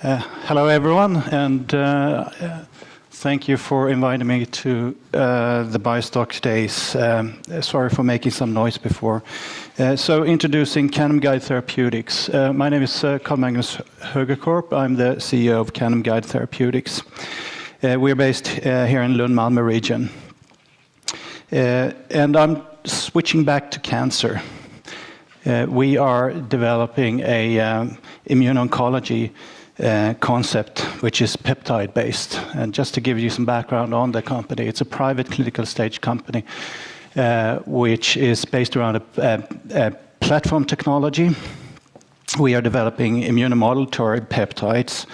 Hello, everyone, and thank you for inviting me to the BioStock days. Sorry for making some noise before. So, introducing CanImGuide Therapeutics. My name is Carl Magnus Högerkorp. I'm the CEO of CanImGuide Therapeutics. We're based here in Lund-Malmö region. And I'm switching back to cancer. We are developing a immuno-oncology concept, which is peptide-based. And just to give you some background on the company, it's a private clinical stage company, which is based around a platform technology. We are developing immunomodulatory peptides,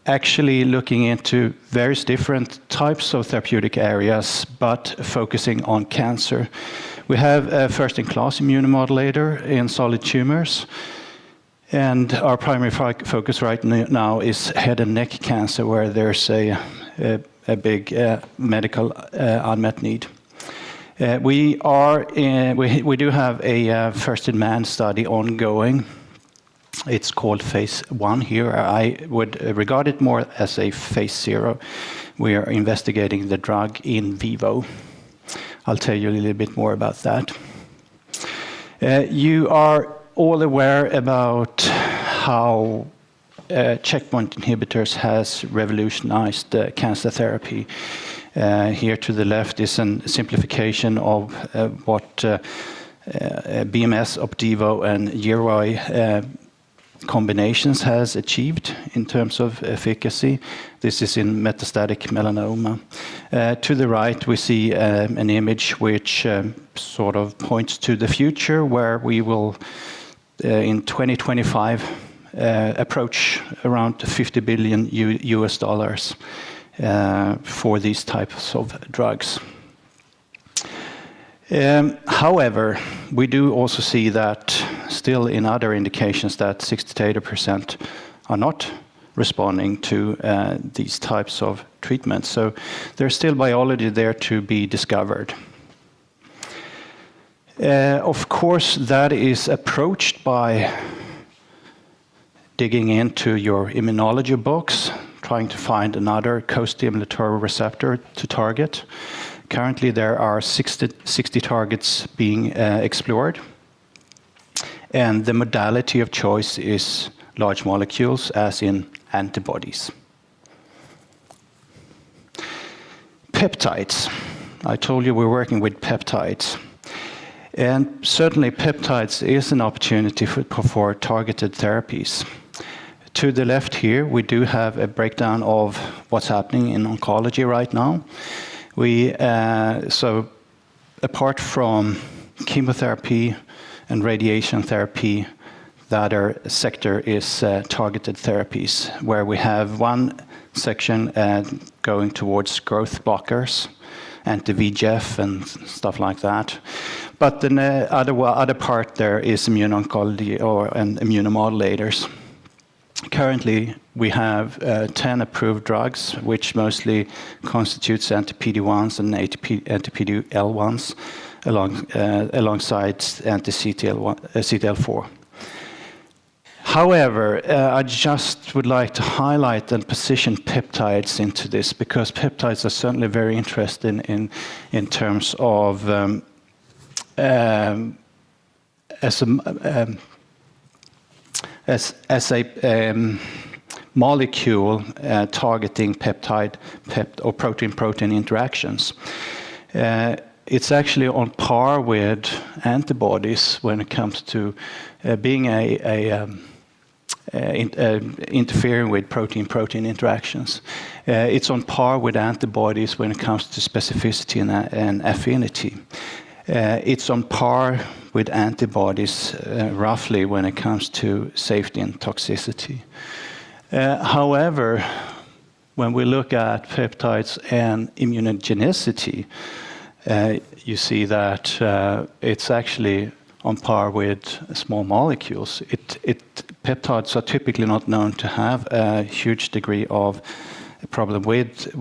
actually looking into various different types of therapeutic areas, but focusing on cancer. We have a first-in-class immunomodulator in solid tumors. And our primary focus right now is head and neck cancer, where there's a big medical unmet need. We do have a first-in-man study ongoing. It's called phase 1 here. I would regard it more as a phase 0. We are investigating the drug in vivo. I'll tell you a little bit more about that. You are all aware about how checkpoint inhibitors has revolutionized cancer therapy. Here to the left is a simplification of what BMS, Opdivo, and Yervoy combinations has achieved in terms of efficacy. This is in metastatic melanoma. To the right, we see an image which sort of points to the future, where we will in 2025 approach around $50 billion US dollars for these types of drugs. However, we do also see that still in other indications that 60 to 80% are not responding to these types of treatments. So there's still biology there to be discovered. Of course, that is approached by digging into your immunology books, trying to find another co-stimulatory receptor to target. Currently, there are 60 targets being explored. And the modality of choice is large molecules, as in antibodies. Peptides. I told you we're working with peptides. And certainly peptides is an opportunity for targeted therapies. To the left here, we do have a breakdown of what's happening in oncology right now. So apart from chemotherapy and radiation therapy, the other sector is targeted therapies, where we have one section going towards growth blockers, anti-VEGF and stuff like that. But the other part there is immuno-oncology and immunomodulators. Currently, we have 10 approved drugs, which mostly constitutes anti-PD-1s and anti-PD-L1s alongside anti-CTLA-4. However, I just would like to highlight and position peptides into this, because peptides are certainly very interesting in terms of as a molecule targeting peptide or protein-protein interactions. It's actually on par with antibodies when it comes to being interfering with protein-protein interactions. It's on par with antibodies when it comes to specificity and affinity. It's on par with antibodies roughly when it comes to safety and toxicity. However, when we look at peptides and immunogenicity, you see that it's actually on par with small molecules. Peptides are typically not known to have a huge degree of problem with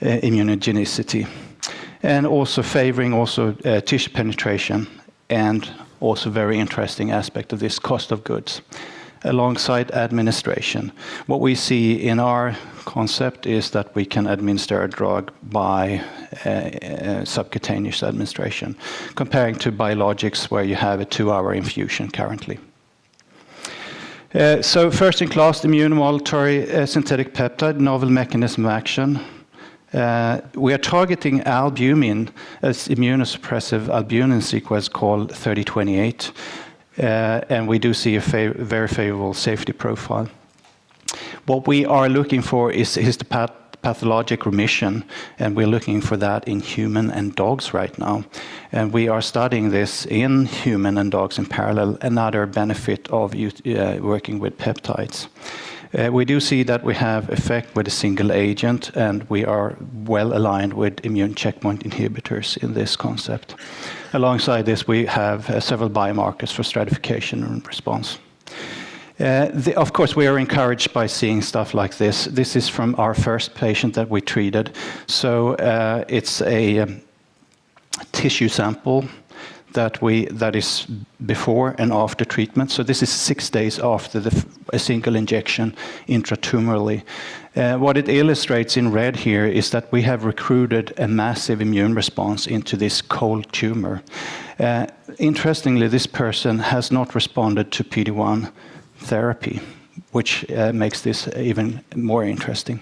immunogenicity, and also favoring tissue penetration, and also very interesting aspect of this, cost of goods. alongside administration. What we see in our concept is that we can administer a drug by subcutaneous administration, comparing to biologics where you have a 2-hour infusion currently. So first-in-class immunomodulatory synthetic peptide, novel mechanism of action. We are targeting albumin as immunosuppressive albumin sequence called 3028, and we do see a very favorable safety profile. What we are looking for is histopathologic remission, and we're looking for that in human and dogs right now. And we are studying this in human and dogs in parallel, another benefit of working with peptides. We do see that we have effect with a single agent, and we are well aligned with immune checkpoint inhibitors in this concept. Alongside this, we have several biomarkers for stratification and response. Of course, we are encouraged by seeing stuff like this. This is from our first patient that we treated. So it's a tissue sample that is before and after treatment. So this is 6 days after a single injection intratumorally. What it illustrates in red here is that we have recruited a massive immune response into this cold tumor. Interestingly, this person has not responded to PD-1 therapy, which makes this even more interesting.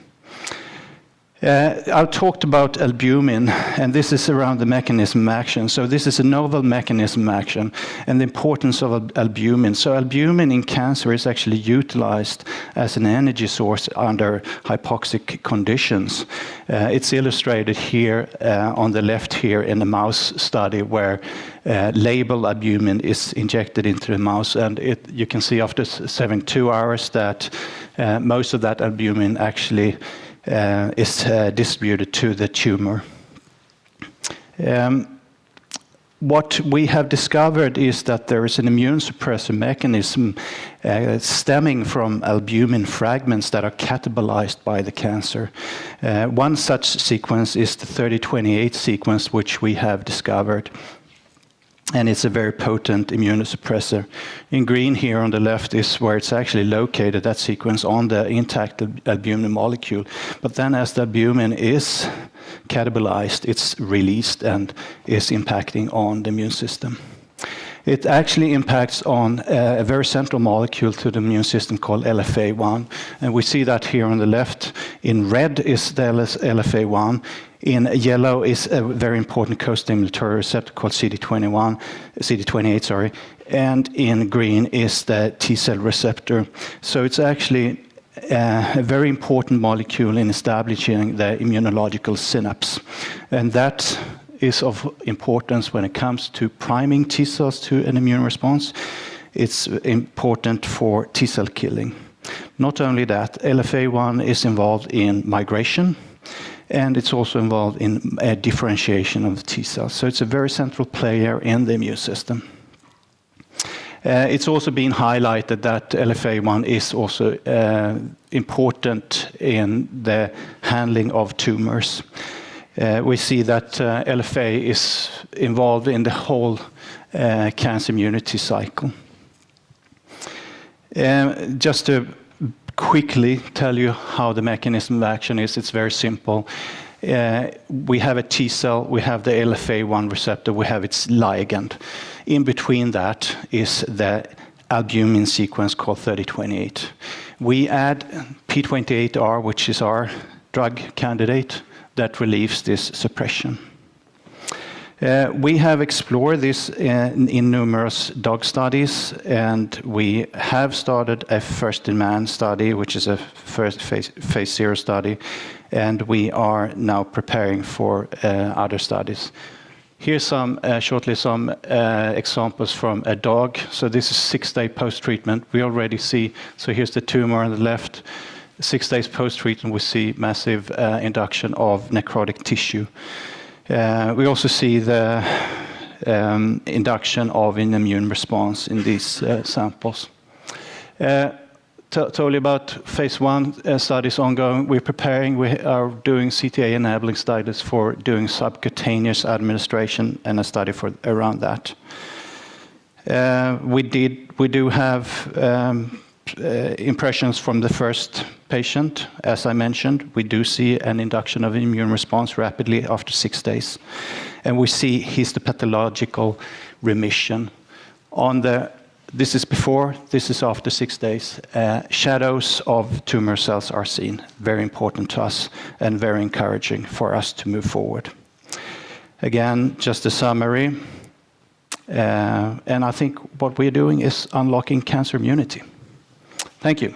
I've talked about albumin, and this is around the mechanism of action. So this is a novel mechanism of action and the importance of albumin. So albumin in cancer is actually utilized as an energy source under hypoxic conditions. It's illustrated here on the left here in a mouse study where labeled albumin is injected into the mouse, and you can see after 72 hours that most of that albumin actually is distributed to the tumor. What we have discovered is that there is an immune suppressor mechanism stemming from albumin fragments that are catabolized by the cancer. One such sequence is the 3028 sequence, which we have discovered. And it's a very potent immunosuppressor. In green here on the left is where it's actually located, that sequence, on the intact albumin molecule. But then as the albumin is catabolized, it's released and is impacting on the immune system. It actually impacts on a very central molecule to the immune system called LFA1. And we see that here on the left. In red is the LFA1. In yellow is a very important co-stimulatory receptor called CD28, and in green is the T-cell receptor. So it's actually a very important molecule in establishing the immunological synapse. And that is of importance when it comes to priming T cells to an immune response. It's important for T cell killing. Not only that, LFA1 is involved in migration, and it's also involved in differentiation of the T cells. So it's a very central player in the immune system. It's also been highlighted that LFA1 is also important in the handling of tumors. We see that LFA is involved in the whole cancer immunity cycle. Just to quickly tell you how the mechanism of action is, it's very simple. We have a T cell, we have the LFA1 receptor, we have its ligand. In between that is the albumin sequence called 3028. We add P28R, which is our drug candidate, that relieves this suppression. We have explored this in numerous dog studies, and we have started a first-in-man study, which is a first phase 0 study, and we are now preparing for other studies. Here's shortly some examples from a dog. So this is 6-day post-treatment. We already see, so here's the tumor on the left. 6 days post-treatment, we see massive induction of necrotic tissue. We also see the induction of an immune response in these samples. Told you about phase 1 studies ongoing. We're preparing, we are doing CTA enabling studies for doing subcutaneous administration and a study for around that. We do have impressions from the first patient. As I mentioned, we do see an induction of immune response rapidly after 6 days. And we see histopathological remission. This is before, this is after 6 days. Shadows of tumor cells are seen. Very important to us and very encouraging for us to move forward. Again, just a summary. And I think what we're doing is unlocking cancer immunity. Thank you.